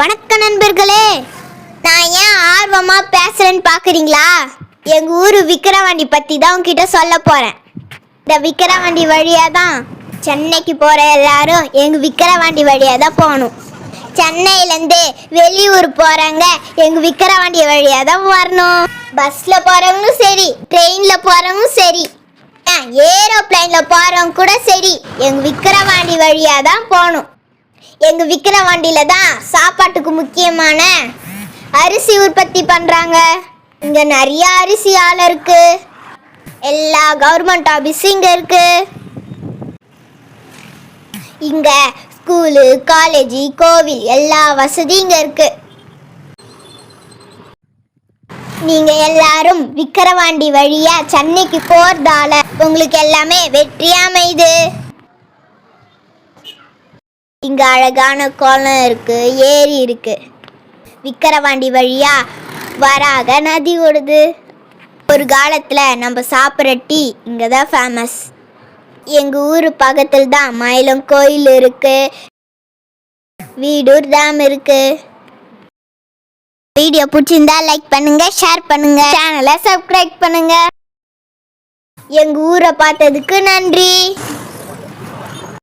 வணக்கம் நண்பர்களே, நான் ஏன் ஆர்வமா பேசுறேன்னு பாக்குறீங்களா? எங்க ஊரு விக்கிரவாண்டி பத்தி தான் உங்ககிட்ட சொல்ல போறேன். இந்த விக்கிரவாண்டி வழியா தான் சென்னைக்கு போற எல்லாரும் எங்க விக்கிரவாண்டி வழியா தான் போகணும். சென்னையிலேருந்து வெளியூர் போறவங்க எங்க விக்கிரவாண்டி வழியா தான் வரணும். பஸ்ல போறவங்களும் சரி, ட்ரெயின்ல போறவங்களும் சரி, ஏரோப்ளைன்ல போறவங்க கூட சரி, எங்க விக்கிரவாண்டி வழியா தான் போகணும். எங்க விக்கிரவாண்டியில தான் சாப்பாட்டுக்கு முக்கியமான அரிசி உற்பத்தி பண்றாங்க. இங்க நிறைய அரிசி ஆலை இருக்கு. எல்லா கவர்மெண்ட் ஆபீஸும் இங்க இருக்கு. இங்க ஸ்கூலு, காலேஜ், கோவில் எல்லா வசதியும் இங்க இருக்கு. நீங்க எல்லாரும் விக்கிரவாண்டி வழியா சென்னைக்கு போறதால உங்களுக்கு எல்லாமே வெற்றியா அமையுது. இங்க அழகான குளம் இருக்கு, ஏரி இருக்கு. விக்கிரவாண்டி வழியா வராக நதி ஓடுது. ஒரு காலத்துல நம்ம சாப்பிட்ற டீ இங்க தான் ஃபேமஸ். எங்க ஊர் பக்கத்தில் தான் மயிலம் கோயில் இருக்கு, வீடூர் டேம் இருக்கு. வீடியோ பிடிச்சிருந்தா லைக் பண்ணுங்க, ஷேர் பண்ணுங்க, சேனலை சப்ஸ்கிரைப் பண்ணுங்க. எங்க ஊரை பார்த்ததுக்கு நன்றி.